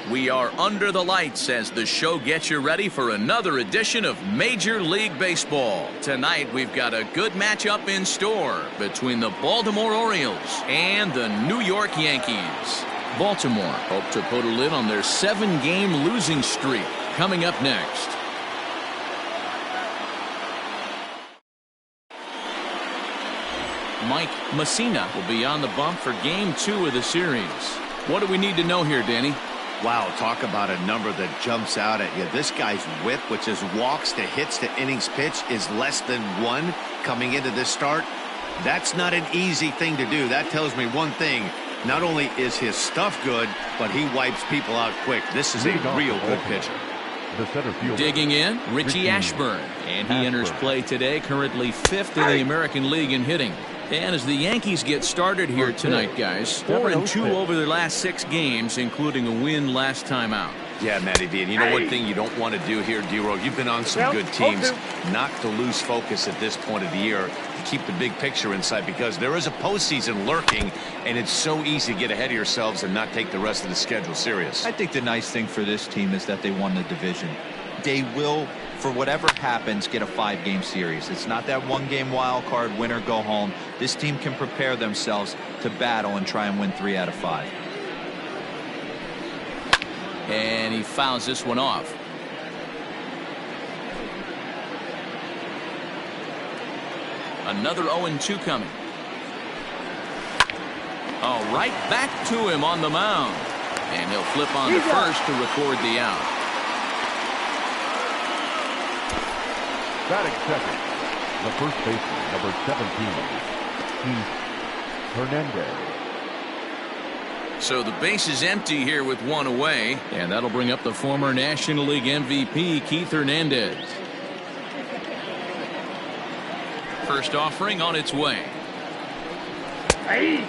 We are under the lights as the show gets you ready for another edition of Major League Baseball. Tonight we've got a good matchup in store between the Baltimore Orioles and the New York Yankees. Baltimore hope to put a lid on their 7-game losing streak. Coming up next. Mike Mussina will be on the bump for Game 2 of the series. What do we need to know here, Danny? Wow, talk about a number that jumps out at you. This guy's whip, which is walks to hits to innings pitch, is less than 1 coming into this start. That's not an easy thing to do. That tells me one thing. Not only is his stuff good, but he wipes people out quick. This is a real good pitcher. Digging in, Richie Ashburn. And he enters play today, currently 5th in the American League in hitting. And as the Yankees get started here tonight, guys, 4-2 over their last 6 games, including a win last time out. Yeah, Matty V. And you know one thing you don't want to do here, D-Row? You've been on some good teams. Not to lose focus at this point of the year, to keep the big picture in sight, because there is a postseason lurking, and it's so easy to get ahead of yourselves and not take the rest of the schedule serious. I think the nice thing for this team is that they won the division. They will, for whatever happens, get a 5-game series. It's not that 1-game wild card, win or go home. This team can prepare themselves to battle and try and win 3 out of 5. And he fouls this one off. Another 0-2 coming. Oh, right back to him on the mound. And he'll flip on to first to record the out. Batting second, the first baseman, number 17, Keith Hernandez. So the base is empty here with 1 away, and that'll bring up the former National League MVP, Keith Hernandez. First offering on its way.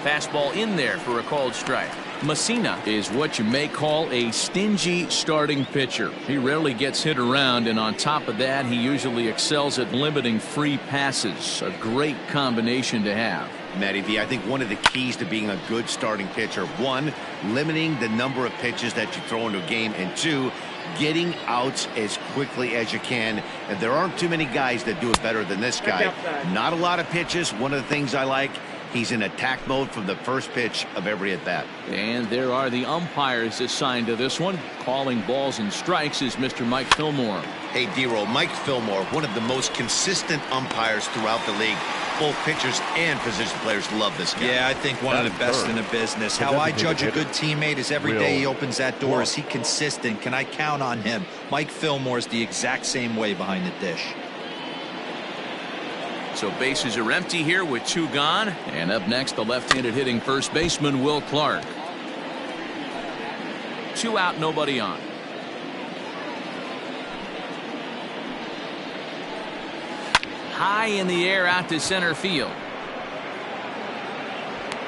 Fastball in there for a called strike. Mussina is what you may call a stingy starting pitcher. He rarely gets hit around, and on top of that, he usually excels at limiting free passes. A great combination to have. Matty V, I think one of the keys to being a good starting pitcher, 1, limiting the number of pitches that you throw into a game, and 2, getting outs as quickly as you can. And there aren't too many guys that do it better than this guy. Not a lot of pitches. One of the things I like, he's in attack mode from the first pitch of every at bat. And there are the umpires assigned to this one. Calling balls and strikes is Mr. Mike Fillmore. Hey, D-Roll, Mike Fillmore, one of the most consistent umpires throughout the league. Both pitchers and position players love this guy. Yeah, I think one of the best in the business. How I judge a good teammate is every day he opens that door. Is he consistent? Can I count on him? Mike Fillmore is the exact same way behind the dish. So bases are empty here with 2 gone. And up next, the left-handed hitting first baseman, Will Clark. 2 out, nobody on. High in the air out to center field.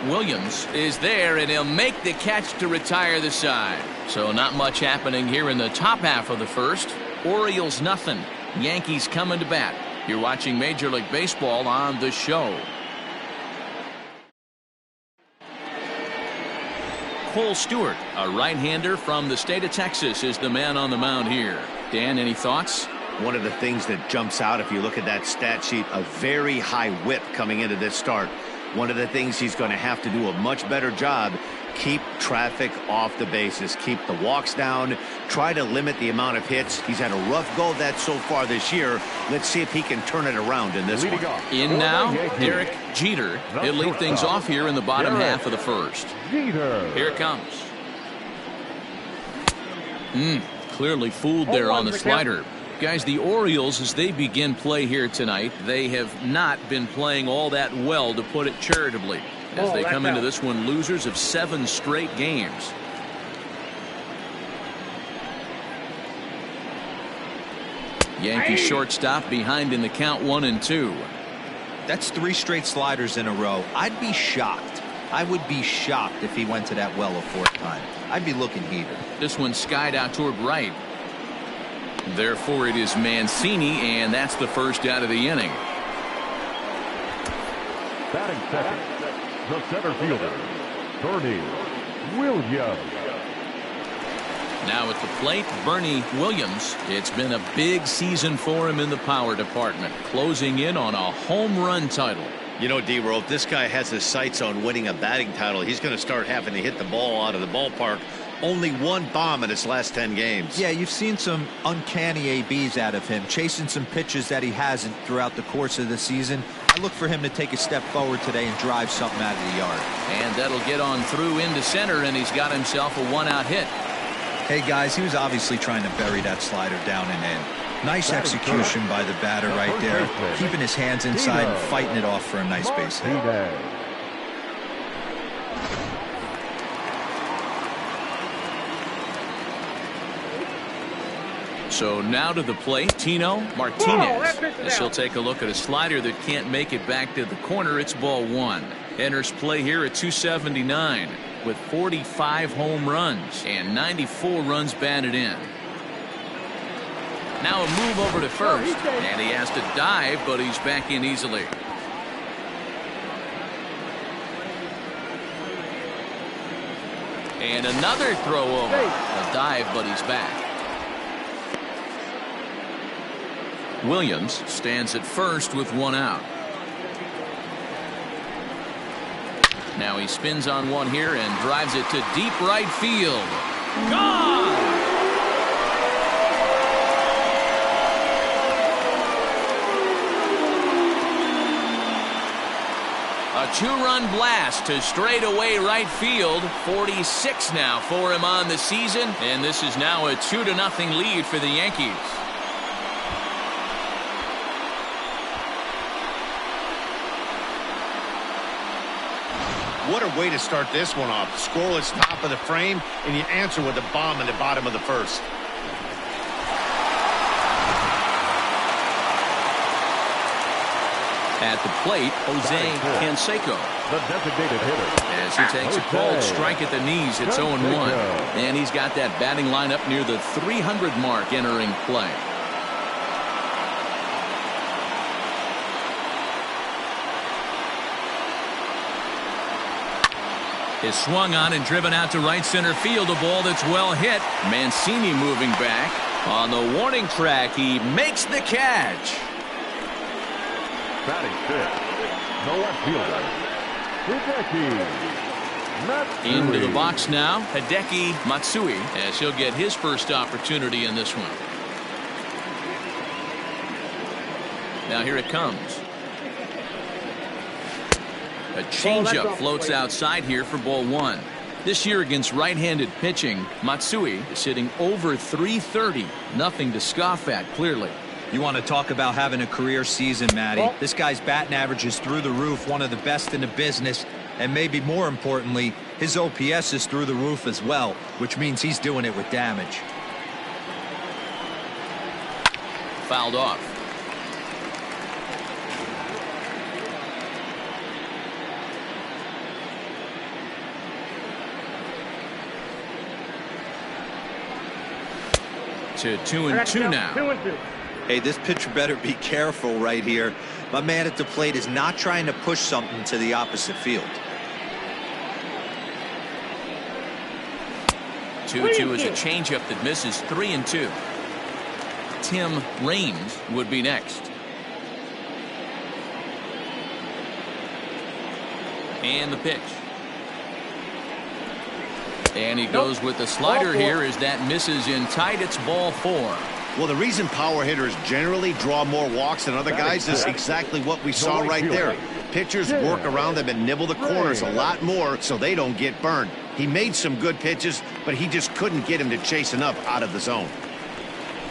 Williams is there, and he'll make the catch to retire the side. So not much happening here in the top half of the first. Orioles nothing. Yankees coming to bat. You're watching Major League Baseball on The Show. Cole Stewart, a right-hander from the state of Texas, is the man on the mound here. Dan, any thoughts? One of the things that jumps out if you look at that stat sheet, a very high whip coming into this start. One of the things he's going to have to do a much better job, keep traffic off the bases, keep the walks down, try to limit the amount of hits. He's had a rough go of that so far this year. Let's see if he can turn it around in this one. In now, Derek Jeter. He'll lead things off here in the bottom half of the first. Here it comes. Clearly fooled there on the slider. Guys, the Orioles, as they begin play here tonight, they have not been playing all that well, to put it charitably, as they come into this one losers of 7 straight games. Yankee shortstop behind in the count 1-2. That's 3 straight sliders in a row. I'd be shocked. I would be shocked if he went to that well a 4th time. I'd be looking heated. This one skied out toward right. Therefore, it is Mancini, and that's the first out of the inning. Batting second, the center fielder, Bernie Williams. Now at the plate, Bernie Williams. It's been a big season for him in the power department, closing in on a home run title. You know, D-Roll, if this guy has his sights on winning a batting title, he's going to start having to hit the ball out of the ballpark. Only one bomb in his last 10 games. Yeah, you've seen some uncanny ABs out of him, chasing some pitches that he hasn't throughout the course of the season. I look for him to take a step forward today and drive something out of the yard. And that'll get on through into center, and he's got himself a one-out hit. Hey, guys, he was obviously trying to bury that slider down and in. Nice execution by the batter right there, keeping his hands inside and fighting it off for a nice base hit. So now to the plate, Tino Martinez. As he'll take a look at a slider that can't make it back to the corner. It's ball one. Enters play here at 279 with 45 home runs and 94 runs batted in. Now a move over to first, and he has to dive, but he's back in easily. And another throw over. A dive, but he's back. Williams stands at first with one out. Now he spins on one here and drives it to deep right field. Gone! A two-run blast to straightaway right field. 46 now for him on the season, and this is now a 2-0 lead for the Yankees. What a way to start this one off. Scoreless top of the frame, and you answer with a bomb in the bottom of the first. At the plate, Jose Canseco. The designated hitter. As he takes a cold strike at the knees, it's 0-1. And he's got that batting lineup near the 300 mark entering play. Is swung on and driven out to right center field. A ball that's well hit. Mancini moving back. On the warning track, he makes the catch. Batting fifth, the left fielder, Hideki Matsui. Into the box now, Hideki Matsui, as he'll get his first opportunity in this one. Now here it comes. A changeup floats outside here for ball one. This year against right-handed pitching, Matsui is hitting over 330. Nothing to scoff at, clearly. You want to talk about having a career season, Matty. This guy's batting average is through the roof, one of the best in the business, and maybe more importantly, his OPS is through the roof as well, which means he's doing it with damage. Fouled off. To 2-2 now. Hey, this pitcher better be careful right here. My man at the plate is not trying to push something to the opposite field. 2-2 is a changeup that misses. 3-2. Tim Raines would be next. And the pitch. And he goes with the slider here as that misses in tight. It's ball four. Well, the reason power hitters generally draw more walks than other guys is exactly what we saw right there. Pitchers work around them and nibble the corners a lot more so they don't get burned. He made some good pitches, but he just couldn't get him to chase enough out of the zone.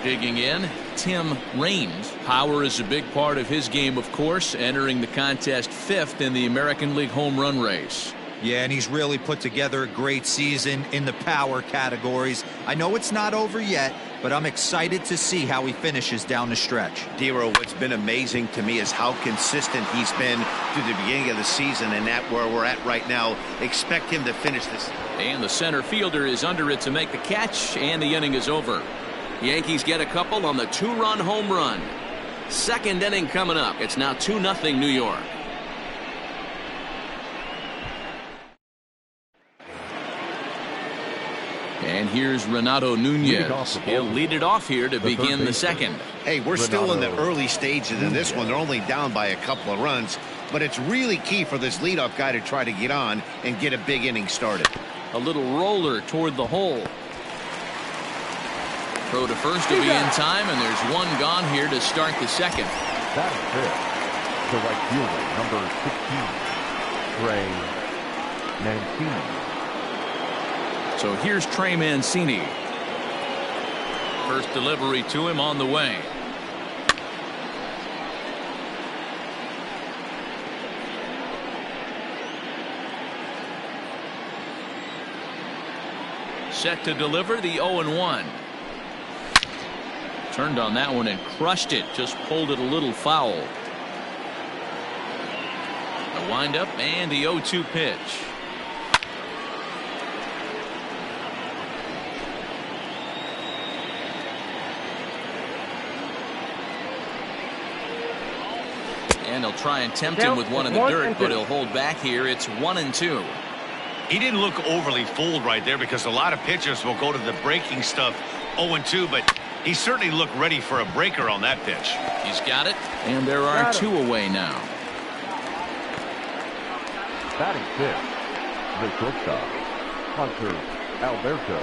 Digging in, Tim Raines. Power is a big part of his game, of course, entering the contest fifth in the American League home run race. Yeah, and he's really put together a great season in the power categories. I know it's not over yet, but I'm excited to see how he finishes down the stretch. Dero, what's been amazing to me is how consistent he's been through the beginning of the season, and that where we're at right now. Expect him to finish this. And the center fielder is under it to make the catch, and the inning is over. Yankees get a couple on the two-run home run. Second inning coming up. It's now 2-0 New York. And here's Renato Nunez. He'll lead it off here to begin the second. Hey, we're still in the early stages in this one. They're only down by a couple of runs, but it's really key for this leadoff guy to try to get on and get a big inning started. A little roller toward the hole. Throw to first to be in time, and there's one gone here to start the second. That is it. The right fielder, number 16, Trey Mancini. So here's Trey Mancini. First delivery to him on the way. Set to deliver the 0-1. Turned on that one and crushed it. Just pulled it a little foul. A windup and the 0-2 pitch. And he'll try and tempt him with one in the dirt, but he'll hold back here. It's 1-2. He didn't look overly fooled right there because a lot of pitchers will go to the breaking stuff 0-2, but he certainly looked ready for a breaker on that pitch. He's got it, and there are two away now. Batting fifth, the shortstop, Hunter Alberto.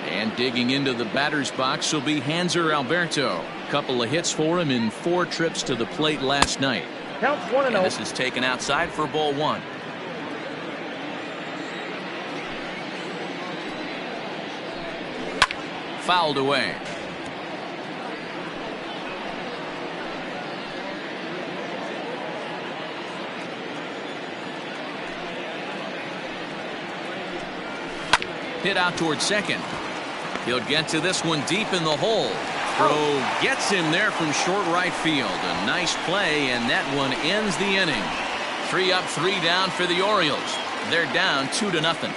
And digging into the batter's box will be Hanser Alberto. Couple of hits for him in 4 trips to the plate last night. Counts 1-0. And this is taken outside for ball 1. Fouled away. Hit out towards second. He'll get to this one deep in the hole. Throw gets him there from short right field. A nice play, and that one ends the inning. 3 up, 3 down for the Orioles. They're down 2-0.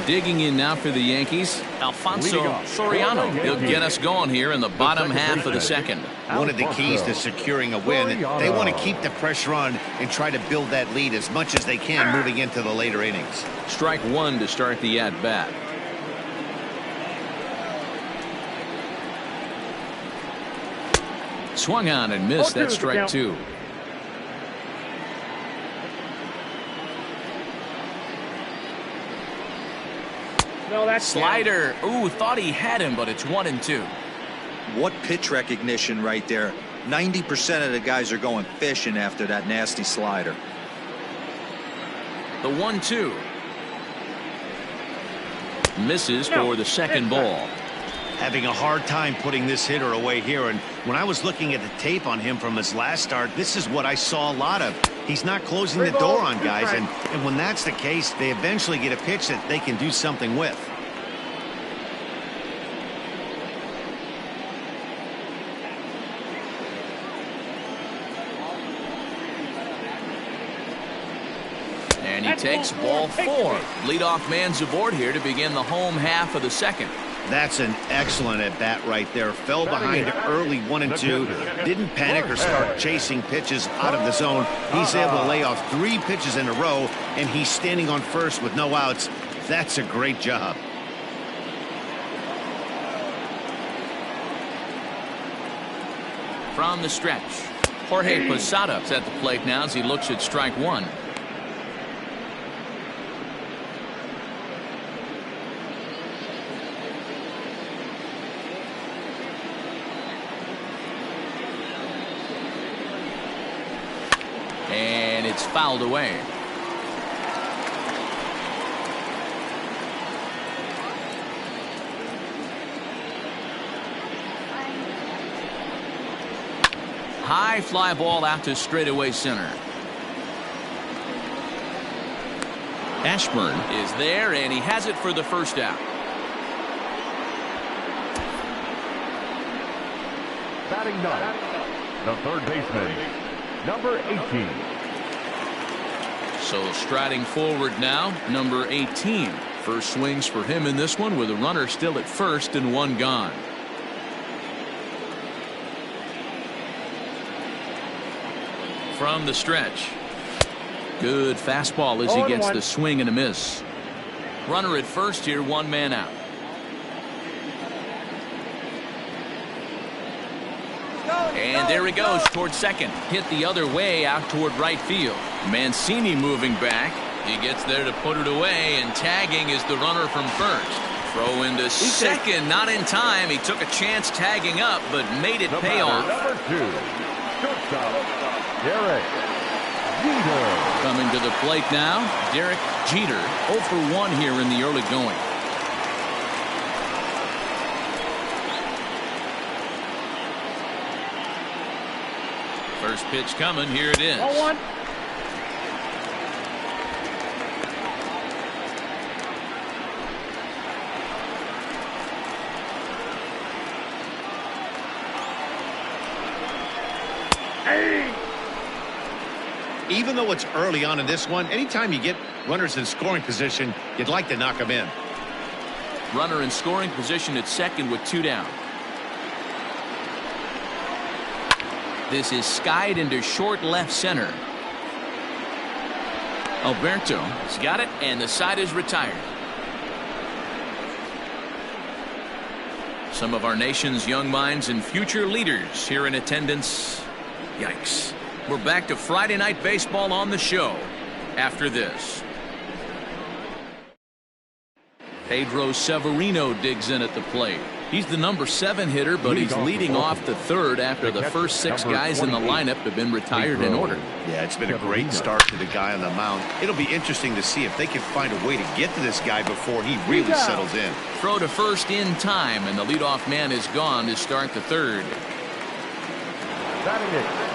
Digging in now for the Yankees, Alfonso Soriano. He'll get us going here in the bottom half of the second. One of the keys to securing a win, they want to keep the pressure on and try to build that lead as much as they can moving into the later innings. Strike 1 to start the at-bat. Swung on and missed. That's strike 2. No, that's slider. Ooh, thought he had him, but it's 1-2. What pitch recognition right there. 90% of the guys are going fishing after that nasty slider. The 1-2. Misses for the second ball. Having a hard time putting this hitter away here, and when I was looking at the tape on him from his last start, this is what I saw a lot of. He's not closing the door on guys, and when that's the case, they eventually get a pitch that they can do something with. And he takes ball 4. Leadoff man's aboard here to begin the home half of the second. That's an excellent at-bat right there. Fell behind early 1-2. Didn't panic or start chasing pitches out of the zone. He's able to lay off 3 pitches in a row, and he's standing on first with no outs. That's a great job. From the stretch, Jorge Posada's at the plate now as he looks at strike 1. And it's fouled away. High fly ball out to straightaway center. Ashburn is there, and he has it for the first out. Batting 9, the third baseman, number 18. So striding forward now, number 18. First swings for him in this one with a runner still at first and 1 gone. from the stretch. Good fastball as he gets the swing and a miss. Runner at first here, one man out. And there he goes towards second. Hit the other way out toward right field. Mancini moving back. He gets there to put it away, and tagging is the runner from first. Throw into second, not in time. He took a chance tagging up, but made it pay off. Number 2, shortstop, Derek Jeter. Coming to the plate now, Derek Jeter, 0 for 1 here in the early going. First pitch coming, here it is. 0-1. Even though it's early on in this one, anytime you get runners in scoring position, you'd like to knock them in. Runner in scoring position at second with 2 down. This is skied into short left center. Alberto has got it, and the side is retired. Some of our nation's young minds and future leaders here in attendance. Yikes. We're back to Friday night baseball on the show after this. Pedro Severino digs in at the plate. He's the number 7 hitter, but he's leading off the third after the first 6 guys in the lineup have been retired in order. Yeah, it's been a great start to the guy on the mound. It'll be interesting to see if they can find a way to get to this guy before he really settles in. Throw to first in time, and the leadoff man is gone to start the third.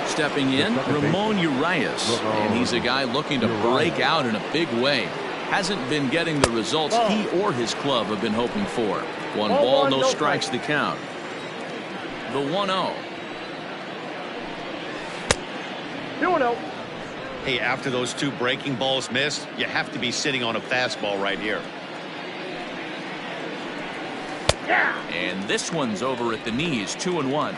Stepping in, Ramon Urias, and he's a guy looking to break out in a big way. Hasn't been getting the results he or his club have been hoping for. 1 ball, no strikes to count. The 1-0. 2-0. Hey, after those 2 breaking balls missed, you have to be sitting on a fastball right here. And this one's over at the knees, 2-1.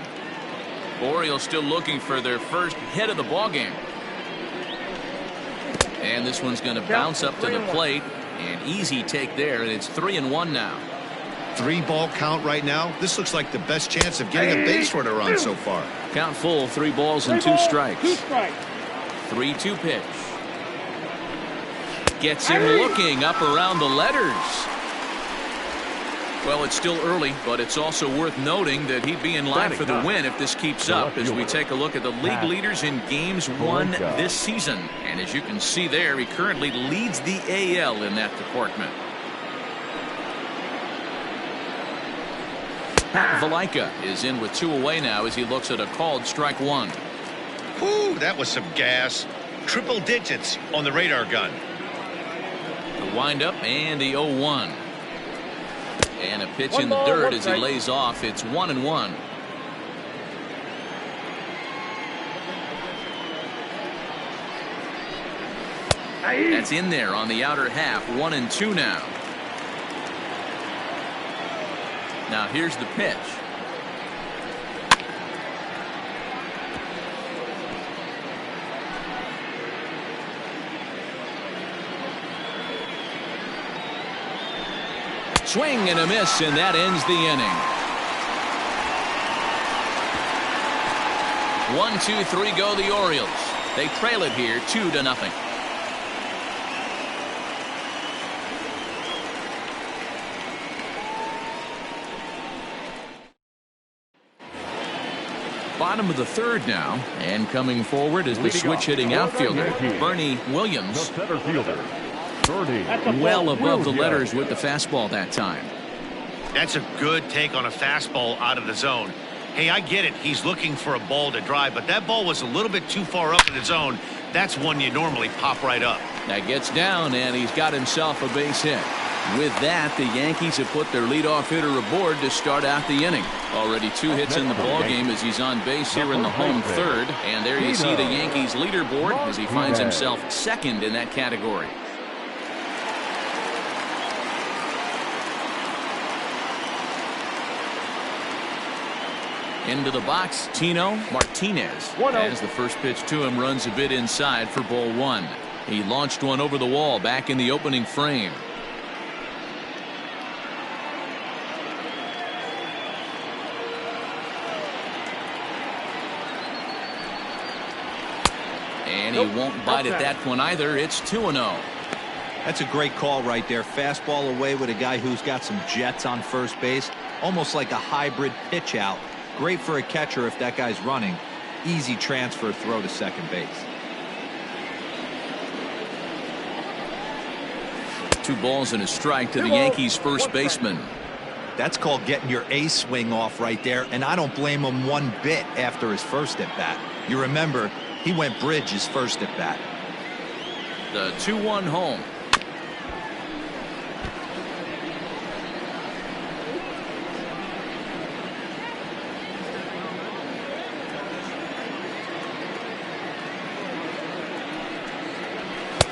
Orioles still looking for their first hit of the ballgame. And this one's going to bounce up to the plate. An easy take there, and it's 3-1 now. 3-ball count right now. This looks like the best chance of getting a base runner on so far. Count full, 3 balls and 2 strikes. 2 strikes. 3-2 pitch. Gets him looking up around the letters. Well, it's still early, but it's also worth noting that he'd be in line for the win if this keeps up as we take a look at the league leaders in games won this season. And as you can see there, he currently leads the AL in that department. Pat Valaika is in with 2 away now as he looks at a called strike 1. Whew, that was some gas. Triple digits on the radar gun. The windup and the 0-1. And a pitch in the dirt as he lays off. It's 1-1. That's in there on the outer half. 1-2 now. Now here's the pitch. Swing and a miss, and that ends the inning. 1, 2, 3 go the Orioles. They trail it here 2-0. Bottom of the third now, and coming forward is the switch hitting outfielder, Bernie Williams. The center fielder, Well above the letters with the fastball that time. That's a good take on a fastball out of the zone. Hey, I get it. He's looking for a ball to drive, but that ball was a little bit too far up in the zone. That's one you normally pop right up. That gets down, and he's got himself a base hit. With that, the Yankees have put their leadoff hitter aboard to start out the inning. Already 2 hits in the ballgame as he's on base here in the home third. And there you see the Yankees leaderboard as he finds himself second in that category. Into the box, Tino Martinez. As the first pitch to him runs a bit inside for ball one. He launched one over the wall back in the opening frame. And he won't bite at that one either. It's 2-0. That's a great call right there. Fastball away with a guy who's got some jets on first base. Almost like a hybrid pitch out. Great for a catcher if that guy's running. Easy transfer throw to second base. 2 balls and a strike to the Yankees first baseman. That's called getting your A swing off right there, and I don't blame him one bit after his first at bat. You remember, he went bridge his first at bat. The 2-1 home.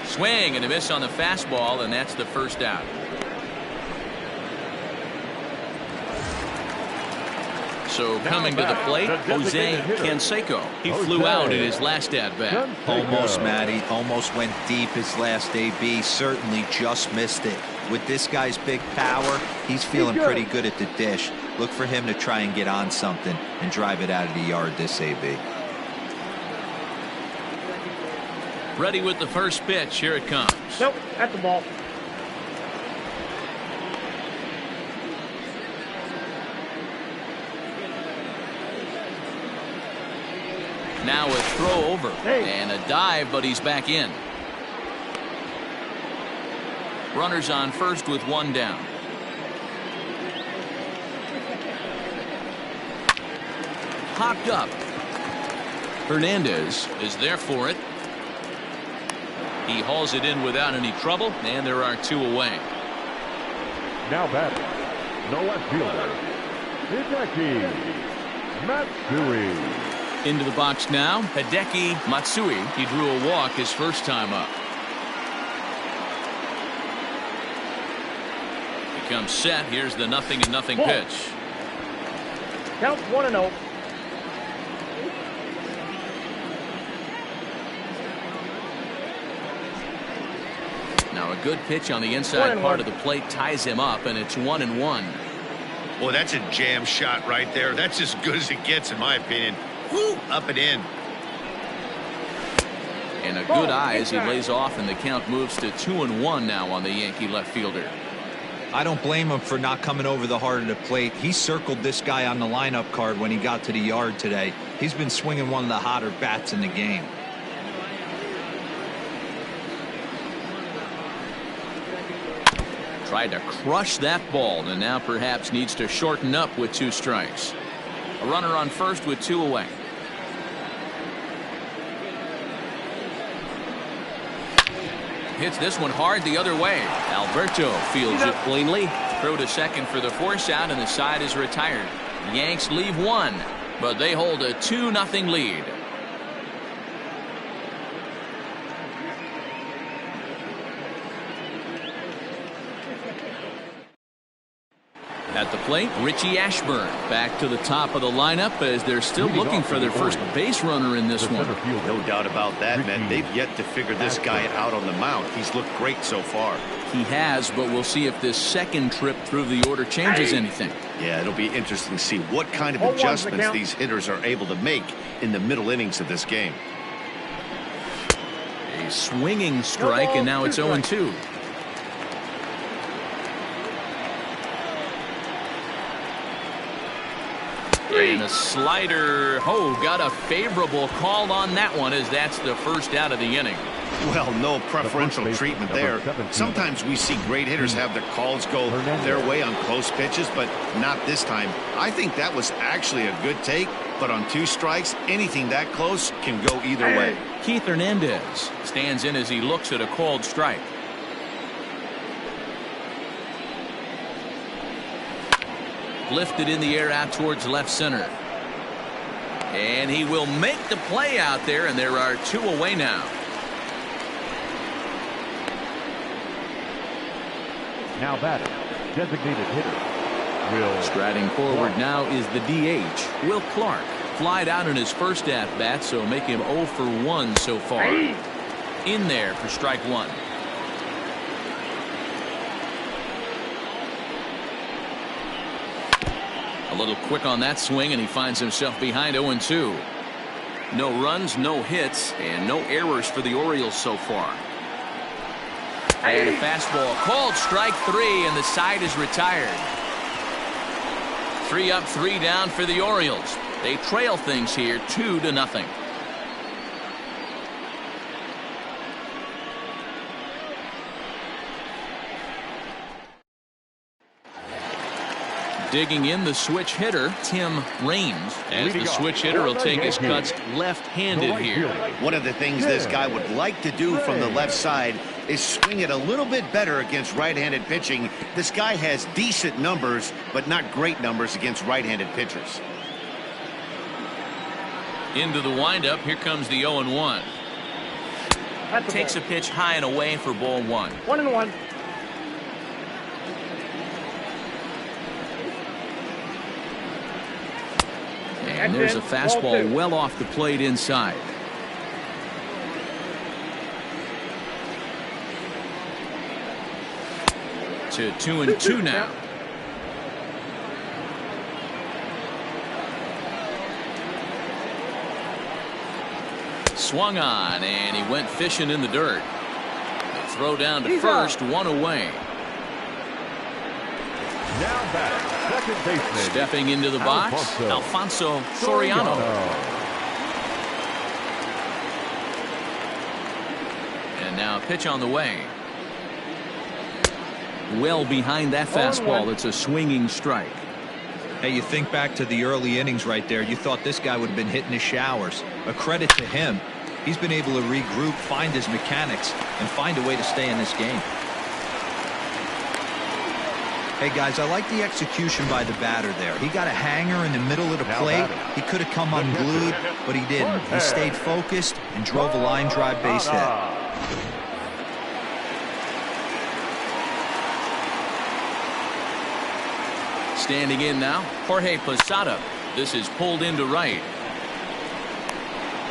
Swing and a miss on the fastball, and that's the first out. So coming to the plate, Jose Canseco. He flew out in his last at-bat. Almost, Matty. Almost went deep his last AB. Certainly just missed it. With this guy's big power, he's feeling pretty good at the dish. Look for him to try and get on something and drive it out of the yard this AB. Ready with the first pitch. Here it comes. Nope, at the ball. Now a throw over and a dive, but he's back in. Runners on first with 1 down. Popped up. Hernandez is there for it. He hauls it in without any trouble, and there are 2 away. Now batting, the left fielder, Hideki Matsui. Into the box now, Hideki Matsui. He drew a walk his first time up. He comes set. Here's the 0-0 pitch. Count 1-0. Now a good pitch on the inside part of the plate ties him up, and it's 1-1. Well, that's a jam shot right there. That's as good as it gets, in my opinion. Woo, up and in. And a good eye as he lays off, and the count moves to 2-1 now on the Yankee left fielder. I don't blame him for not coming over the heart of the plate. He circled this guy on the lineup card when he got to the yard today. He's been swinging one of the hotter bats in the game. Tried to crush that ball, and now perhaps needs to shorten up with 2 strikes. A runner on first with 2 away. Hits this one hard the other way. Alberto fields it cleanly. Throw to second for the force out, and the side is retired. Yanks leave 1, but they hold a 2-0 lead. At the plate, Richie Ashburn back to the top of the lineup as they're still looking for their first base runner in this one. No doubt about that, man. They've yet to figure this guy out on the mound. He's looked great so far. He has, but we'll see if this second trip through the order changes anything. Yeah, it'll be interesting to see what kind of adjustments these hitters are able to make in the middle innings of this game. A swinging strike, and now it's 0-2. And a slider. Oh, got a favorable call on that one, as that's the first out of the inning. Well, no preferential treatment there. Sometimes we see great hitters have their calls go their way on close pitches, but not this time. I think that was actually a good take, but on 2 strikes, anything that close can go either way. Keith Hernandez stands in as he looks at a called strike. Lifted in the air out towards left center. And he will make the play out there, and there are 2 away now. Now batting, designated hitter, Striding forward now is the DH, Will Clark. Flied out in his first at-bat, so make him 0 for 1 so far. In there for strike one. A little quick on that swing, and he finds himself behind 0-2. No runs, no hits, and no errors for the Orioles so far. And a fastball called strike three, and the side is retired. 3 up, 3 down for the Orioles. They trail things here 2-0. Digging in the switch hitter, Tim Raines, as the switch hitter will take his cuts left-handed here. One of the things this guy would like to do from the left side is swing it a little bit better against right-handed pitching. This guy has decent numbers, but not great numbers against right-handed pitchers. Into the windup, here comes the 0-1. Takes a pitch high and away for ball 1. 1-1. And there's a fastball well off the plate inside. To 2-2 now. Swung on, and he went fishing in the dirt. Throw down to first, 1 away. Now back, second baseman. Stepping into the box, Alfonso Soriano. And now a pitch on the way. Well behind that fastball. It's a swinging strike. Hey, you think back to the early innings right there. You thought this guy would have been hitting his showers. A credit to him. He's been able to regroup, find his mechanics, and find a way to stay in this game. Hey, guys, I like the execution by the batter there. He got a hanger in the middle of the plate. He could have come unglued, but he didn't. He stayed focused and drove a line drive base hit. Standing in now, Jorge Posada. This is pulled into right.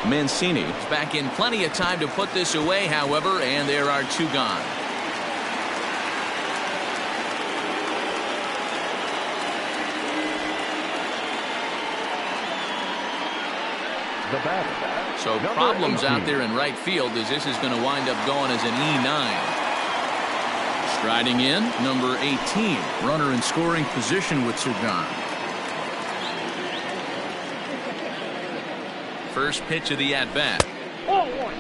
Mancini is back in plenty of time to put this away, however, and there are 2 gone. The batter. So problems out there in right field, as this is going to wind up going as an E9. Striding in, number 18, runner in scoring position with 2 gone. First pitch of the at-bat. 0-1.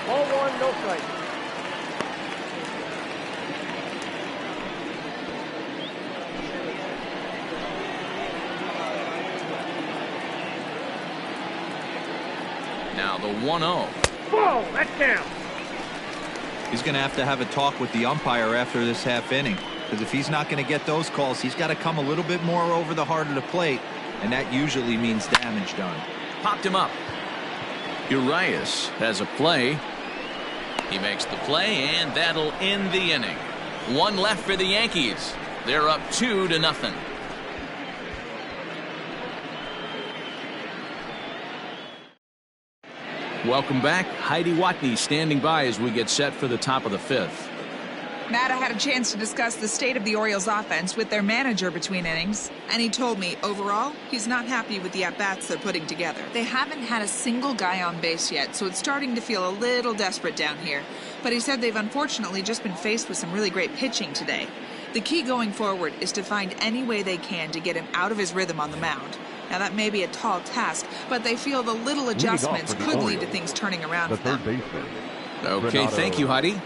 0-1, no strike. Now the 1-0. Whoa, that's down. He's going to have a talk with the umpire after this half inning, because if he's not going to get those calls, he's got to come a little bit more over the heart of the plate, and that usually means damage done. Popped him up. Urias has a play. He makes the play, and that'll end the inning. 1 left for the Yankees. They're up 2-0. Welcome back. Heidi Watney standing by as we get set for the top of the 5th. Matt, I had a chance to discuss the state of the Orioles offense with their manager between innings, and he told me, overall, he's not happy with the at-bats they're putting together. They haven't had a single guy on base yet, so it's starting to feel a little desperate down here. But he said they've unfortunately just been faced with some really great pitching today. The key going forward is to find any way they can to get him out of his rhythm on the mound. Now, that may be a tall task, but they feel the little adjustments could lead to things turning around for them. Okay, thank you, Heidi.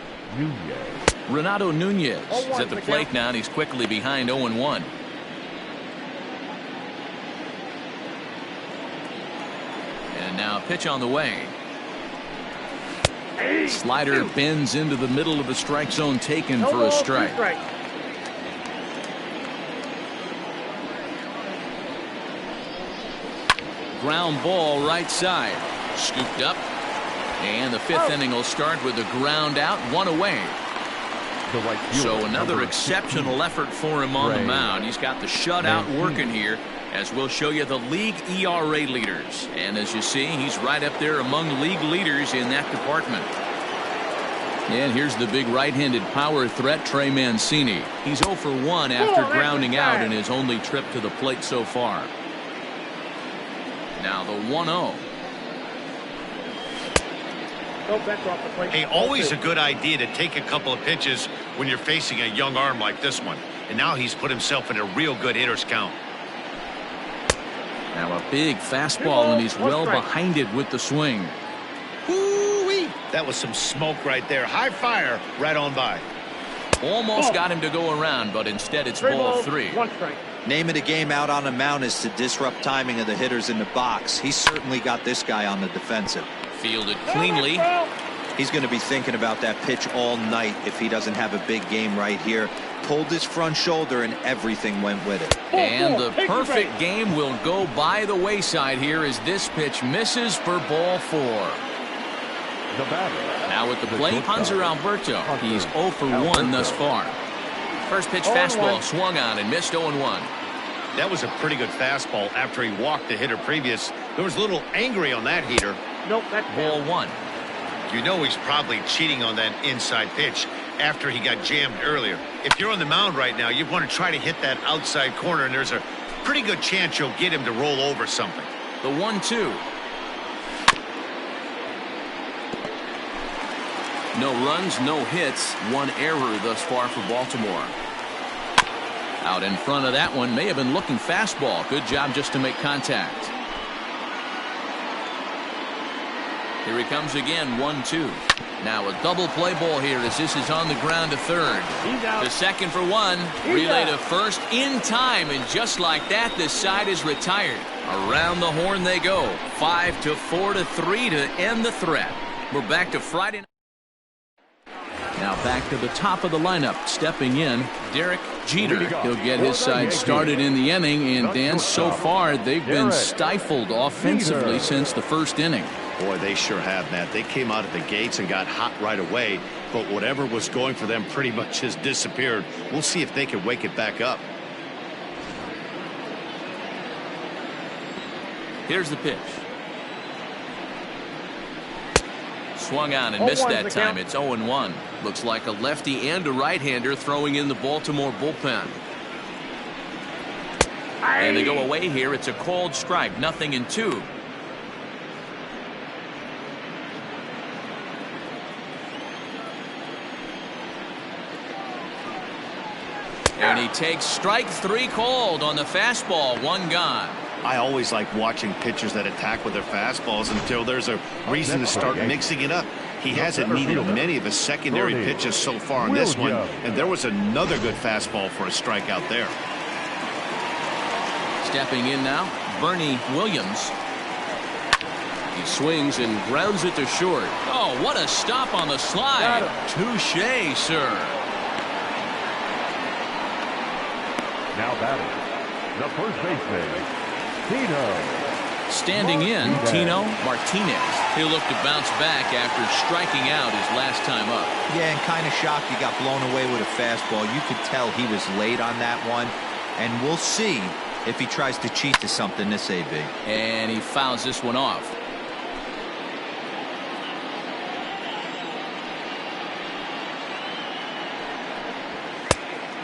Renato Nunez is at the plate now, and he's quickly behind 0-1. And now a pitch on the way. Slider bends into the middle of the strike zone, taken for a strike. Ground ball right side. Scooped up. And the 5th inning will start with a ground out, 1 away. The right fielder, So another number exceptional 16, effort for him on the Ray. mound. He's got the shutout 19. working here, as we'll show you the league ERA leaders. And as you see, he's right up there among league leaders in that department. And here's the big right-handed power threat, Trey Mancini. He's 0 for 1 after grounding out in his only trip to the plate so far. Now the 1-0. Hey, always a good idea to take a couple of pitches when you're facing a young arm like this one. And now he's put himself in a real good hitter's count. Now a big fastball, and he's well behind it with the swing. Woo-wee. That was some smoke right there. High fire right on by. Almost got him to go around, but instead it's ball 3. Name of the game out on the mound is to disrupt timing of the hitters in the box. He's certainly got this guy on the defensive. Fielded cleanly. He's going to be thinking about that pitch all night if he doesn't have a big game right here. Pulled his front shoulder and everything went with it. And the perfect game will go by the wayside here as this pitch misses for ball 4. The batter. Now at the plate, Hunter Alberto. He's 0 for 1 thus far. First pitch fastball swung on and missed 0-1. That was a pretty good fastball after he walked the hitter previous. There was a little angry on that heater. Nope, that's Ball 1. You know he's probably cheating on that inside pitch after he got jammed earlier. If you're on the mound right now, you want to try to hit that outside corner, and there's a pretty good chance you'll get him to roll over something. The 1-2. No runs, no hits, 1 error thus far for Baltimore. Out in front of that one, may have been looking fastball. Good job just to make contact. Here he comes again, 1-2. Now a double play ball here as this is on the ground to third. He's out. The second for 1. Relay to first in time, and just like that, this side is retired. Around the horn they go. 5-4-3 to end the threat. We're back to Friday night. Now back to the top of the lineup. Stepping in, Derek Jeter. He'll get his side started in the inning, and Dan, so far they've been stifled offensively since the first inning. Boy, they sure have, Matt. They came out of the gates and got hot right away, but whatever was going for them pretty much has disappeared. We'll see if they can wake it back up. Here's the pitch. Swung on and missed that time. It's 0-1. Looks like a lefty and a right-hander throwing in the Baltimore bullpen. And they go away here. It's a called strike. 0-2. And he takes strike 3 called on the fastball. 1 gone. I always like watching pitchers that attack with their fastballs until there's a reason to start mixing it up. He hasn't needed many of his secondary pitches so far in this one, and there was another good fastball for a strikeout there. Stepping in now, Bernie Williams. He swings and grounds it to short. Oh, what a stop on the slide. Touché, sir. Now batting, the first baseman, Tino. Standing in, Tino Martinez. He'll look to bounce back after striking out his last time up. Yeah, and kind of shocked he got blown away with a fastball. You could tell he was late on that one, and we'll see if he tries to cheat to something this AB. And he fouls this one off.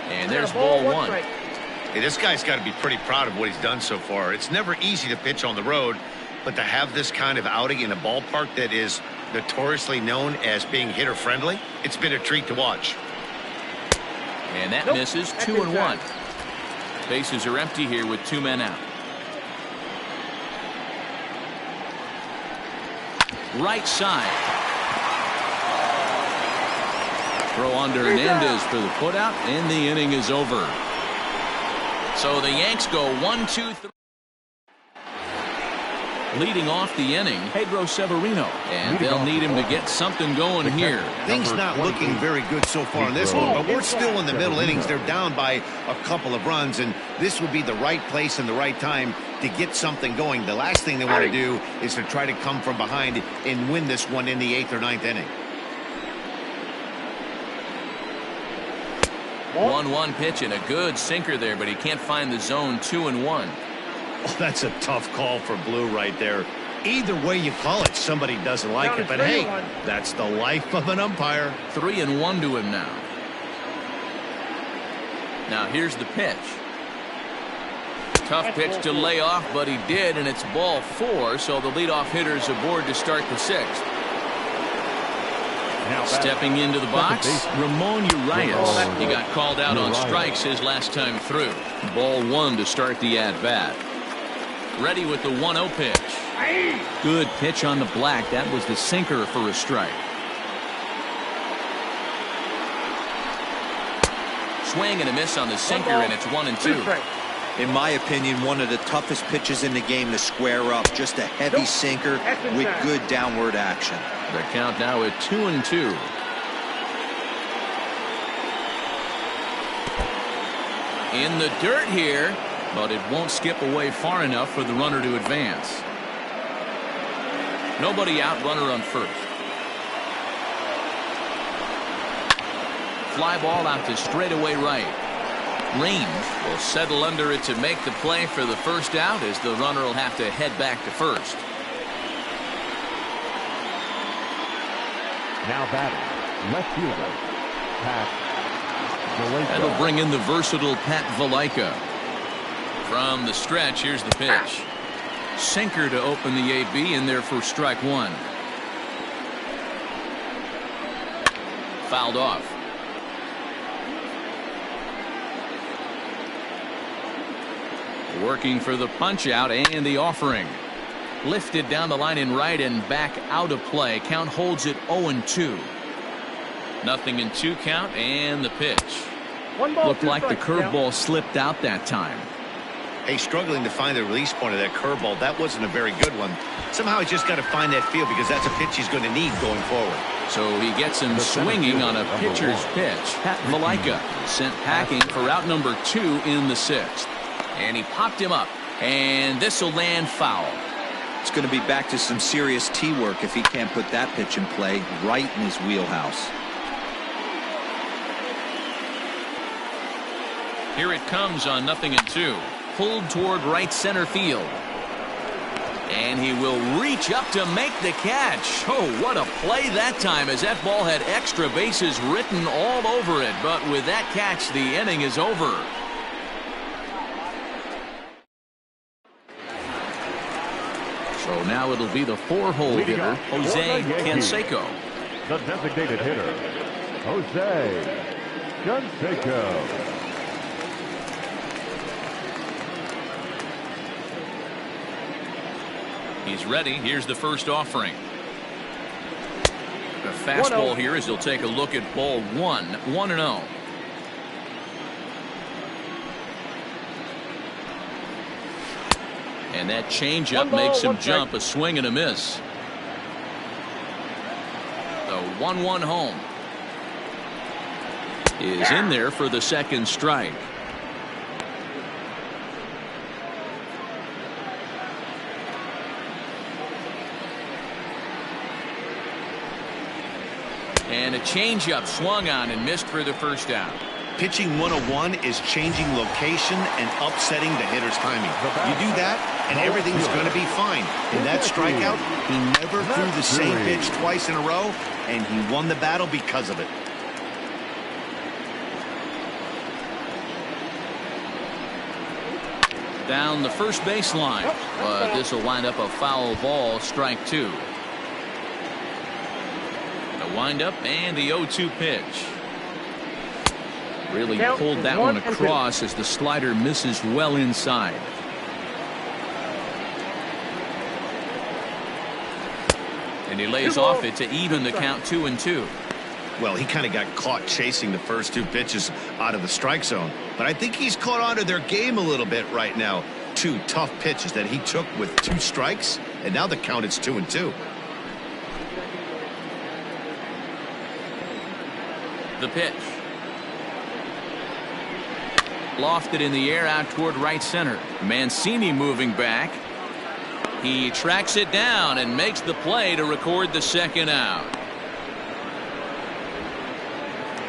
And there's ball 1. Hey, this guy's got to be pretty proud of what he's done so far. It's never easy to pitch on the road, but to have this kind of outing in a ballpark that is notoriously known as being hitter friendly, it's been a treat to watch. And that misses. 2-1. Bases are empty here with 2 men out. Right side. Throw on to Hernandez for the putout, and the inning is over. So the Yanks go 1-2-3. Leading off the inning, Pedro Severino, and they'll need him to get something going here. Things not looking very good so far in this one, but we're still in the middle innings. They're down by a couple of runs, and this would be the right place and the right time to get something going. The last thing they want to do is to try to come from behind and win this one in the 8th or 9th inning. 1-1 pitch and a good sinker there, but he can't find the zone. 2-1. Oh, that's a tough call for Blue right there. Either way you call it, somebody doesn't like it. But hey, that's the life of an umpire. 3-1 to him now. Now here's the pitch. Tough pitch to lay off, but he did, and it's ball 4, so the leadoff hitter's aboard to start the 6th. Stepping into the box, Ramon Urias. He got called out on strikes his last time through. Ball 1 to start the at-bat. Ready with the 1-0 pitch. Good pitch on the black. That was the sinker for a strike. Swing and a miss on the sinker, and it's 1-2. In my opinion, one of the toughest pitches in the game to square up. Just a heavy sinker with good downward action. The count now at 2-2. In the dirt here, but it won't skip away far enough for the runner to advance. Nobody out, runner on first. Fly ball out to straightaway right. Range will settle under it to make the play for the first out, as the runner will have to head back to first. Now batting, left fielder, Pat Valaika. That'll bring in the versatile Pat Valaika. From the stretch, here's the pitch. Sinker to open the AB in there for strike 1. Fouled off. Working for the punch out and the offering. Lifted down the line in right and back out of play. Count holds it 0-2. 0-2 count, and the pitch. Looked like the curveball slipped out that time. Hey, struggling to find the release point of that curveball. That wasn't a very good one. Somehow he's just got to find that feel, because that's a pitch he's going to need going forward. So he gets him swinging on a pitcher's pitch. Pat Valaika sent packing for out number 2 in the 6th. And he popped him up, and this will land foul. It's going to be back to some serious tee work if he can't put that pitch in play right in his wheelhouse. Here it comes on 0-2. Pulled toward right center field. And he will reach up to make the catch. Oh, what a play that time, as that ball had extra bases written all over it. But with that catch, the inning is over. So now it'll be the 4-hole hitter, Jose Canseco. The designated hitter, Jose Canseco. He's ready. Here's the first offering. The fastball here as he'll take a look at ball 1. 1-0. And that changeup makes him jump. A swing and a miss. The 1-1 home is in there for the second strike. And a changeup swung on and missed for the first out. Pitching 101 is changing location and upsetting the hitter's timing. You do that, and everything's going to be fine. In that strikeout, he never threw the same pitch twice in a row, and he won the battle because of it. Down the first baseline, but this will wind up a foul ball. Strike 2. The windup and the 0-2 pitch. Really pulled that one across as the slider misses well inside. And he lays off it to even the count 2-2. Well, he kind of got caught chasing the first 2 pitches out of the strike zone. But I think he's caught on to their game a little bit right now. 2 tough pitches that he took with 2 strikes, and now the count is 2-2. The pitch. Lofted in the air out toward right center. Mancini moving back. He tracks it down and makes the play to record the second out.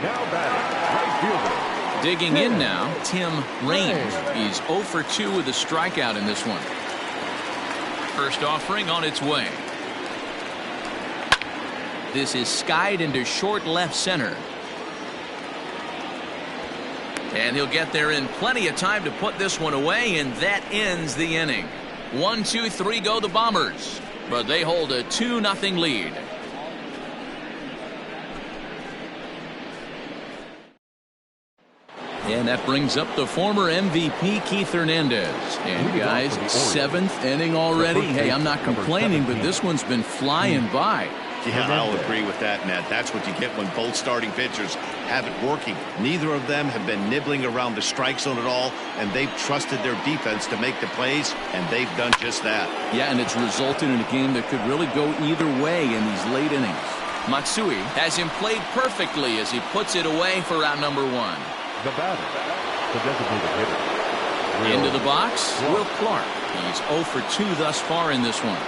Now batting, right fielder, Digging in now, Tim Raines. He's 0 for 2 with a strikeout in this one. First offering on its way. This is skied into short left center. And he'll get there in plenty of time to put this one away, and that ends the inning. 1, 2, 3 go the Bombers, but they hold a 2-0 lead. And that brings up the former MVP Keith Hernandez. And guys, 7th inning already. Hey, I'm not complaining, but this one's been flying by. Yeah, I'll agree with that, Nat. That's what you get when both starting pitchers have it working. Neither of them have been nibbling around the strike zone at all, and they've trusted their defense to make the plays, and they've done just that. Yeah, and it's resulted in a game that could really go either way in these late innings. Matsui has him played perfectly as he puts it away for out number 1. The batter, the designated hitter. Into the box, Will Clark. He's 0 for 2 thus far in this one.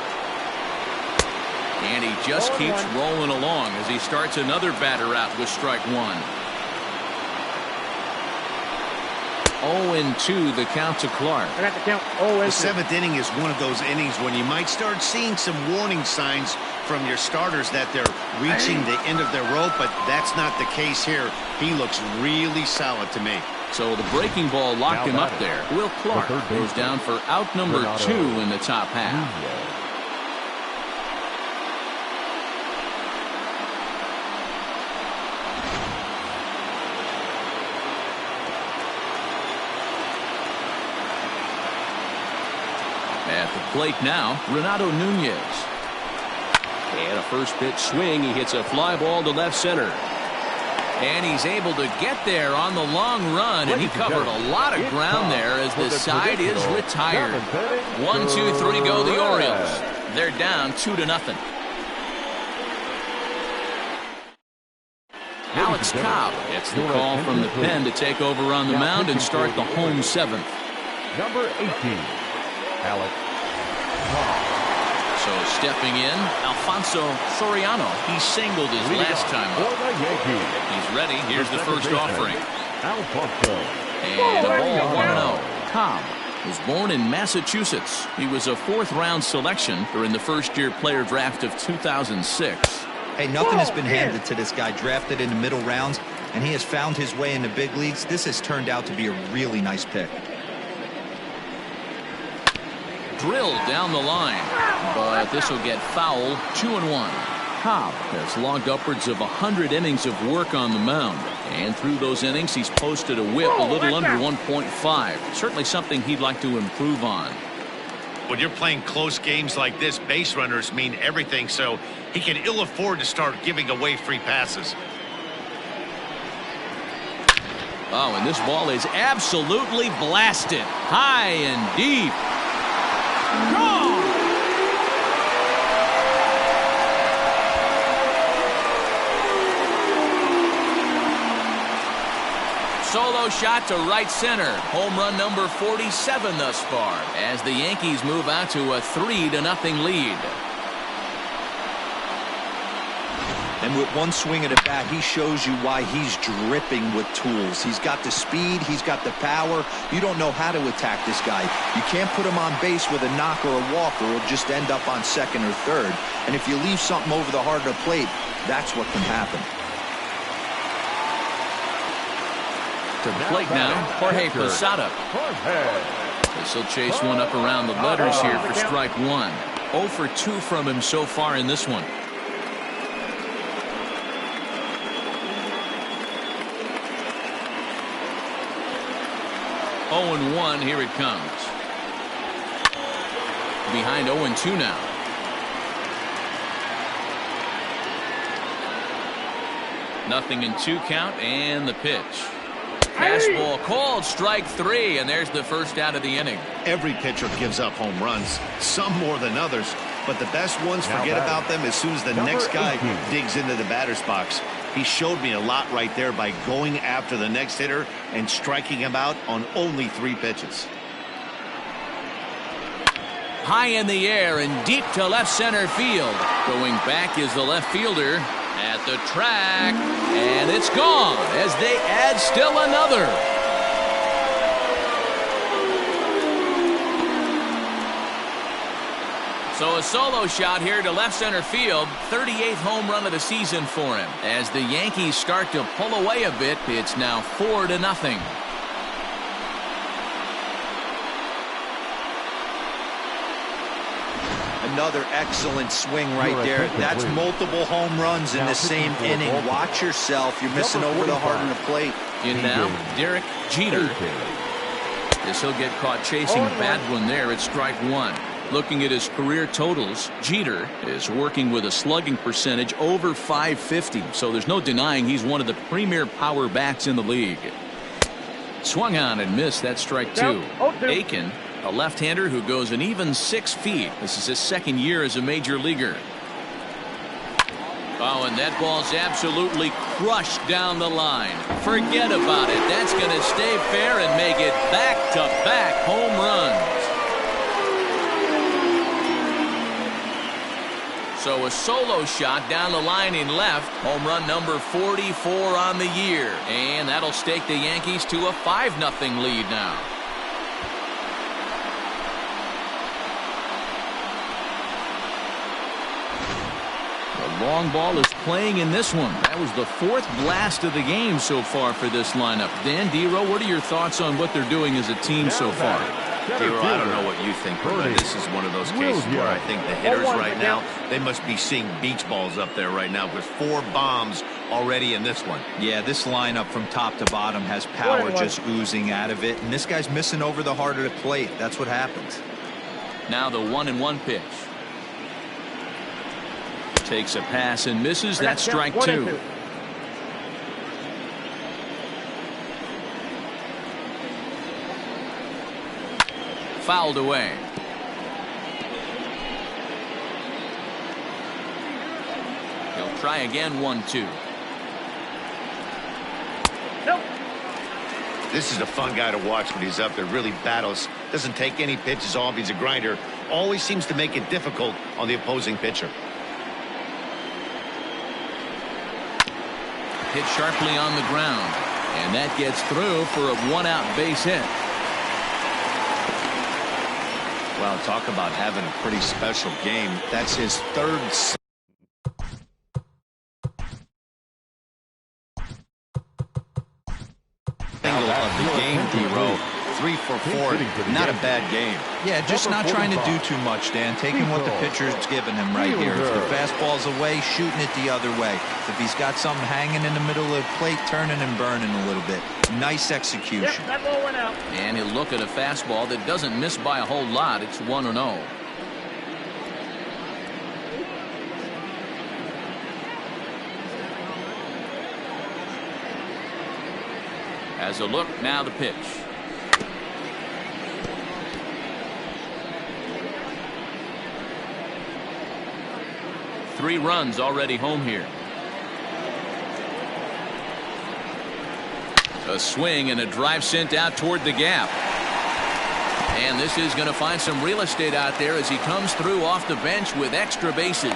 And he just keeps rolling along as he starts another batter out with strike 1. 0-2 the count to Clark. I got the count. 0-2. The 7th inning is one of those innings when you might start seeing some warning signs from your starters that they're reaching the end of their rope, but that's not the case here. He looks really solid to me. So the breaking ball locked him up there. Will Clark goes down for out number 2 in the top half. At the plate now, Renato Nunez. And a first pitch swing. He hits a fly ball to left center. And he's able to get there on the long run. And he covered a lot of ground there as the side is retired. 1, 2, 3 go the Orioles. They're down 2-0. Alex Cobb gets the call from the pen to take over on the mound and start the home 7th. Number 18, Alex Cobb. So stepping in, Alfonso Soriano. He singled his last time up. He's ready. Here's the first offering. Alfonso. And a ball 1-0. Cobb was born in Massachusetts. He was a 4th-round selection during the first-year player draft of 2006. Hey, nothing has been handed to this guy. Drafted in the middle rounds, and he has found his way in the big leagues. This has turned out to be a really nice pick. Drilled down the line, but this will get foul. 2-1. Cobb has logged upwards of 100 innings of work on the mound, and through those innings he's posted a whip a little under 1.5. Certainly something he'd like to improve on. When you're playing close games like this, base runners mean everything, so he can ill afford to start giving away free passes. Oh, and this ball is absolutely blasted high and deep. Gone! Solo shot to right center. Home run number 47 thus far as the Yankees move out to a 3-0 lead. And with one swing of the bat, he shows you why he's dripping with tools. He's got the speed. He's got the power. You don't know how to attack this guy. You can't put him on base with a knock or a walk, or he'll just end up on second or third. And if you leave something over the heart of the plate, that's what can happen. To the plate now, Jorge Posada. This will chase one up around the letters here for strike 1. 0 for 2 from him so far in this one. Oh and 1, here it comes. Behind 0-2 now. Nothing in 2 count, and the pitch. Fastball called, strike 3, and there's the first out of the inning. Every pitcher gives up home runs, some more than others, but the best ones forget about them as soon as the next guy digs into the batter's box. He showed me a lot right there by going after the next hitter and striking him out on only 3 pitches. High in the air and deep to left center field. Going back is the left fielder, At the track, and it's gone as they add still another. So a solo shot here to left center field. 38th home run of the season for him. As the Yankees start to pull away a bit, it's now 4-0. Another excellent swing right there. That's multiple home runs in the same inning. Watch yourself. You're missing over the heart of the plate. In now, Derek Jeter. As he'll get caught chasing a bad one there at strike one. Looking at his career totals, Jeter is working with a slugging percentage over .550, so there's no denying he's one of the premier power bats in the league. Swung on and missed. That strike two. Aiken, a left-hander who goes an even 6 feet. This is his second year as a major leaguer. Oh, and that ball's absolutely crushed down the line. Forget about it. That's going to stay fair and make it back-to-back home runs. So a solo shot down the line in left. Home run number 44 on the year. And that'll stake the Yankees to a 5-0 lead now. The long ball is playing in this one. That was the 4th blast of the game so far for this lineup. Dan Dero, what are your thoughts on what they're doing as a team so far? Dero, I don't know what you think, but this is one of those cases where I think the hitters right now, they must be seeing beach balls up there right now with 4 bombs already in this one. Yeah, this lineup from top to bottom has power just oozing out of it, and this guy's missing over the heart of the plate. That's what happens. Now the 1-1 pitch. Takes a pass and misses. That's strike two. Fouled away. He'll try again. 1-2. Nope. This is a fun guy to watch when he's up there. Really battles. Doesn't take any pitches off. He's a grinder. Always seems to make it difficult on the opposing pitcher. Hit sharply on the ground. And that gets through for a 1-out base hit. Well, talk about having a pretty special game. That's his 3rd single of the game, Dero. 3 for 4. Not a bad game. Yeah, just not trying to do too much, Dan. Taking what the pitcher's giving him right here. If the fastball's away, shooting it the other way. If he's got something hanging in the middle of the plate, turning and burning a little bit. Nice execution. Yep, that ball went out. And he'll look at a fastball that doesn't miss by a whole lot. It's 1-0. As a look, now the pitch. Three runs already home here. A swing and a drive sent out toward the gap. And this is going to find some real estate out there as he comes through off the bench with extra bases.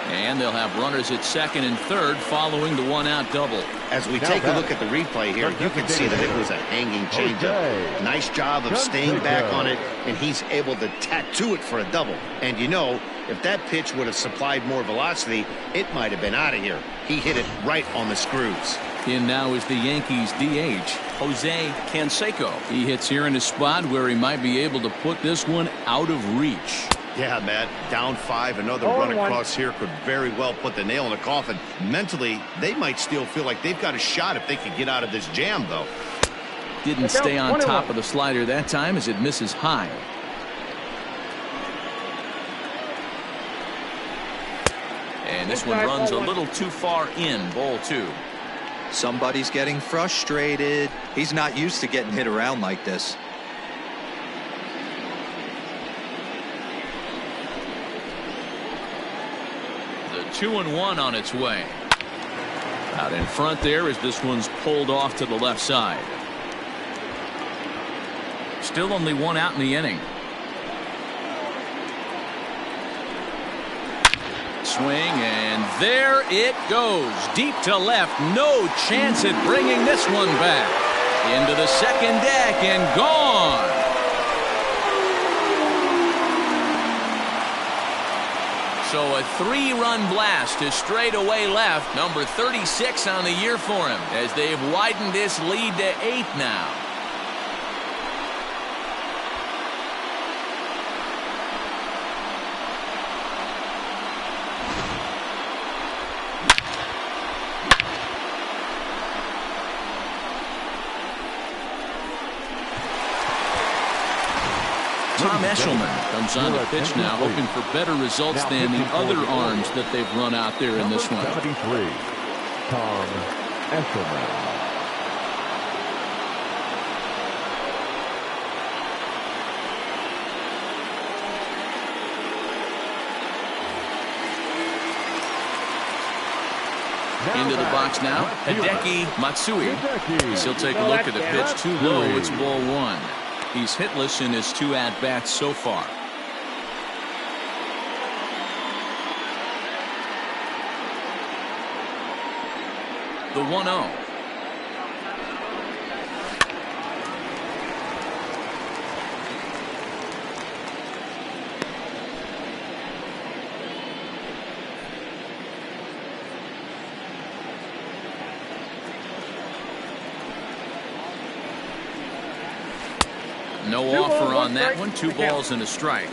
And they'll have runners at second and third following the 1-out double. As we take a look at the replay here, you can see that it was a hanging changeup. Nice job of staying back on it, and he's able to tattoo it for a double. And you know, if that pitch would have supplied more velocity, it might have been out of here. He hit it right on the screws. In now is the Yankees DH, Jose Canseco. He hits here in a spot where he might be able to put this one out of reach. Yeah, Matt, down 5. Another run across here could very well put the nail in the coffin. Mentally, they might still feel like they've got a shot if they could get out of this jam, though. Didn't stay on top of the slider that time as it misses high. And this one runs a little too far in. Ball 2. Somebody's getting frustrated. He's not used to getting hit around like this. The 2-1 on its way. Out in front there as this one's pulled off to the left side. Still only 1 out in the inning. Swing, and There it goes. Deep to left. No chance at bringing this one back. Into the second deck and gone. So a 3-run blast to straightaway left. Number 36 on the year for him as they've widened this lead to 8 now. Tom Eshelman comes on the pitch now, hoping for better results than the other arms that they've run out there in this one. 73, Tom Eshelman. Into the box now, Hideki Matsui. He'll take a look at the pitch too low. It's ball 1. He's hitless in his 2 at-bats so far. The 1-0. No offer on that one. 2 balls and a strike.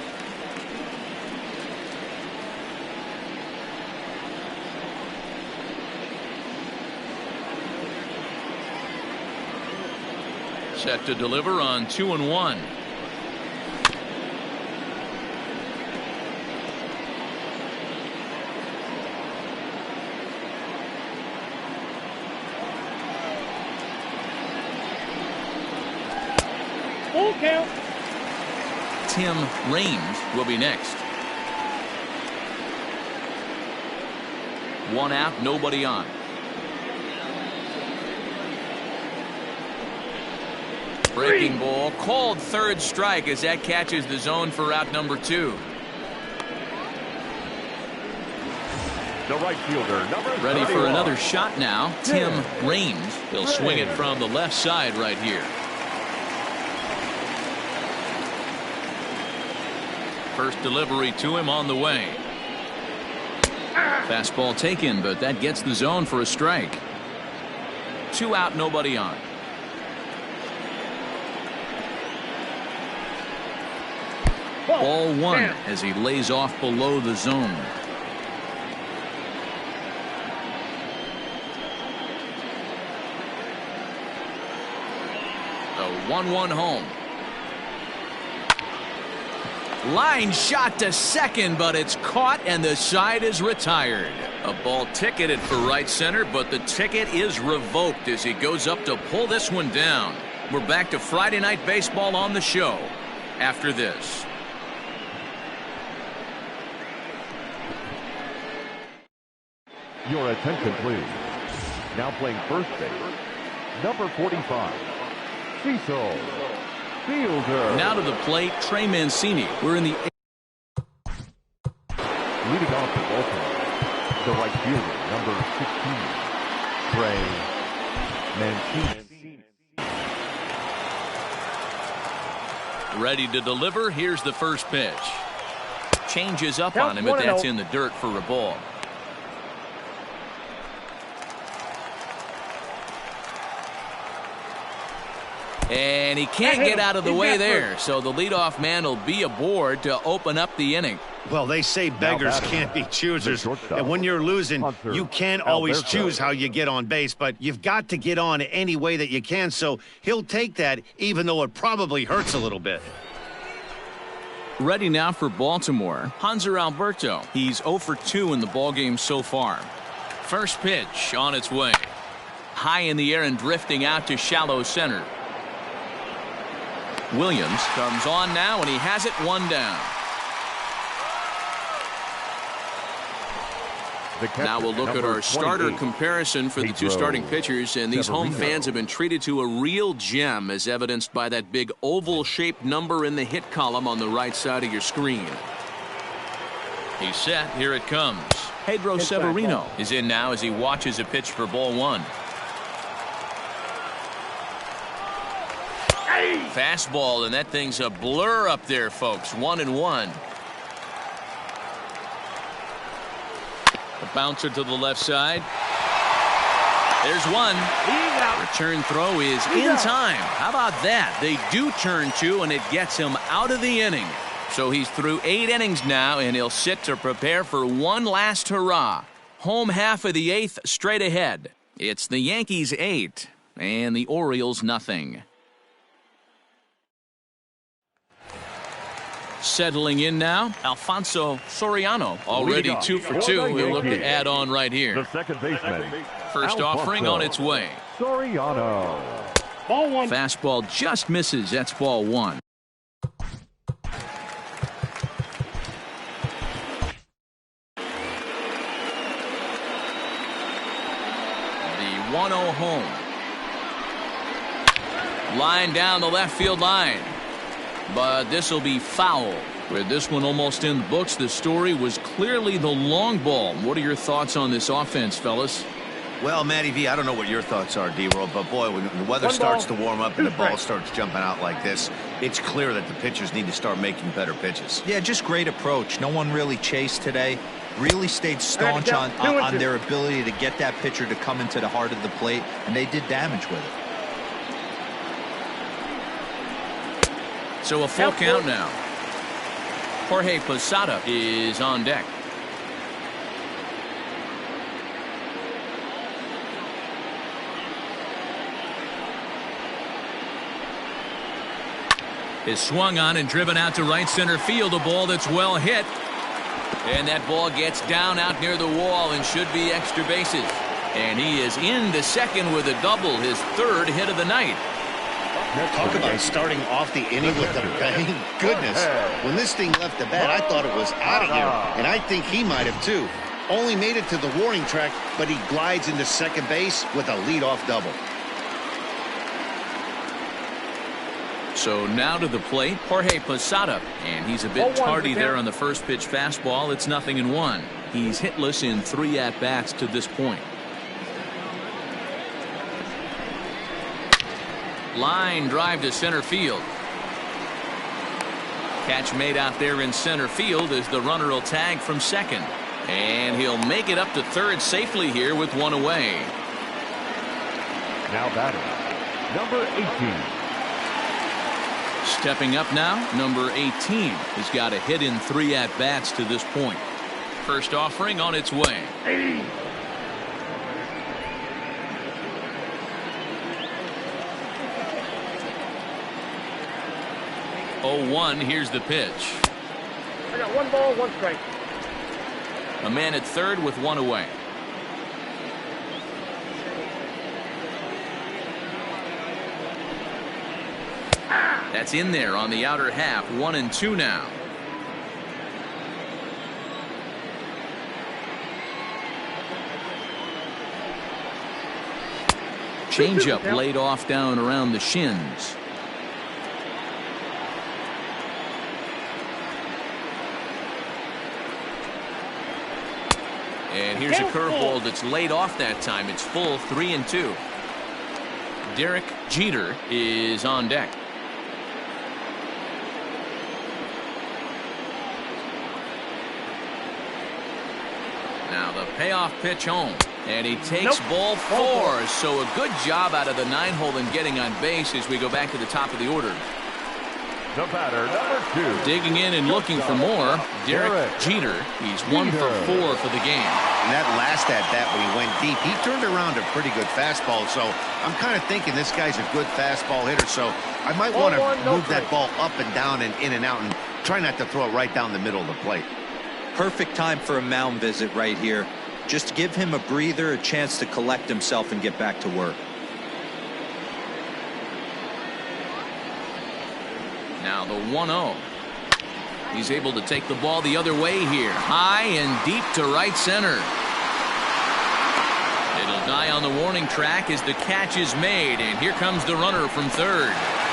Set to deliver on 2-1. Full count. Tim Raines will be next. 1 out, nobody on. Breaking ball, called third strike as that catches the zone for out number 2. The right fielder, number Ready 31. for another shot now. Tim Raines. He'll swing it from the left side right here. First delivery to him on the way. Fastball taken, but that gets the zone for a strike. 2 out, nobody on. Ball 1 as he lays off below the zone. The 1-1 home. Line shot to second, but it's caught and the side is retired. A ball ticketed for right center, but the ticket is revoked as he goes up to pull this one down. We're back to Friday Night Baseball on the show after this. Your attention, please. Now playing first base, number 45, Cecil Fielder. Now to the plate, Trey Mancini. We're in the Leading off the Baltimore, the right fielder, number 16, Trey Mancini. ready to deliver. Here's the first pitch. Changes up on him, but that's in the dirt for a ball. And he can't get out of the way there, so the leadoff man will be aboard to open up the inning. Well, they say beggars can't be choosers, and when you're losing, you can't always choose how you get on base, but you've got to get on any way that you can, so he'll take that, even though it probably hurts a little bit. Ready now for Baltimore, Hanser Alberto. He's 0 for 2 in the ballgame so far. First pitch on its way. High in the air and drifting out to shallow center. Williams comes on now, and he has it 1 down. Now we'll look at our starter comparison for the two starting pitchers, and these home fans have been treated to a real gem, as evidenced by that big oval-shaped number in the hit column on the right side of your screen. He's set. Here it comes. Pedro Severino is in now as he watches a pitch for ball one. Fastball, and that thing's a blur up there, folks. 1-1. A bouncer to the left side. There's one. Return throw is in time. How about that? They do turn two, and it gets him out of the inning. So he's through 8 innings now, and he'll sit to prepare for one last hurrah. Home half of the 8th straight ahead. It's the Yankees 8 and the Orioles nothing. Settling in now, Alfonso Soriano, already 2 for 2. We'll look to add on right here. The second baseman. First offering on its way. Soriano. Ball one. Fastball just misses. That's ball one. The 1-0 home. Line down the left field line. But this will be foul. With this one almost in the books, the story was clearly the long ball. What are your thoughts on this offense, fellas? Well, Matty V, I don't know what your thoughts are, D-Roll, but boy, when the weather starts to warm up and the ball starts jumping out like this, it's clear that the pitchers need to start making better pitches. Yeah, just great approach. No one really chased today. Really stayed staunch on their ability to get that pitcher to come into the heart of the plate, and they did damage with it. So a full count now. Jorge Posada is on deck. Is swung on and driven out to right center field. A ball that's well hit. And that ball gets down out near the wall and should be extra bases. And he is into second with a double, his 3rd hit of the night. Talk about starting off the inning with a bang. Goodness, when this thing left the bat, I thought it was out of here. And I think he might have too. Only made it to the warning track, but he glides into second base with a leadoff double. So now to the plate, Jorge Posada. And he's a bit tardy there on the first pitch fastball. It's 0-1. He's hitless in 3 at-bats to this point. Line drive to center field. Catch made out there in center field as the runner will tag from second. And he'll make it up to third safely here with 1 away. Now batting, number 18. Stepping up now, number 18 has got a hit in 3 at-bats to this point. First offering on its way. 0-1, here's the pitch. I got 1 ball, 1 strike. A man at third with 1 away. That's in there on the outer half. 1-2 now. Changeup laid off down around the shins. And here's a curveball that's laid off that time. It's full, 3-2. Derek Jeter is on deck. Now the payoff pitch home. And he takes ball 4. So a good job out of the 9-hole in getting on base as we go back to the top of the order. The batter, number 2. Digging in and looking for more, Derek Jeter. He's 1 for 4 for the game. And that last at-bat when he went deep, he turned around a pretty good fastball. So I'm kind of thinking this guy's a good fastball hitter. So I might want to move that ball up and down and in and out and try not to throw it right down the middle of the plate. Perfect time for a mound visit right here. Just give him a breather, a chance to collect himself and get back to work. Now the 1-0. He's able to take the ball the other way here. High and deep to right center. It'll die on the warning track as the catch is made. And here comes the runner from third.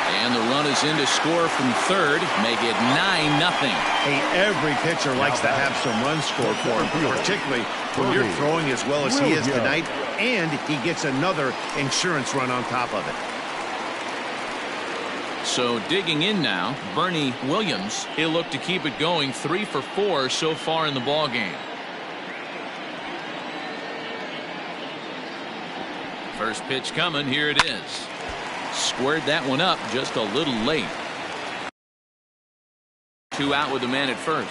And the run is in to score from third, make it 9-0. Hey, every pitcher likes to have some runs scored for him, particularly when you're throwing as well as he is tonight, and he gets another insurance run on top of it. So digging in now, Bernie Williams. He'll look to keep it going, 3 for 4 so far in the ball game. First pitch coming, here it is. Squared that one up just a little late. 2 out with the man at first.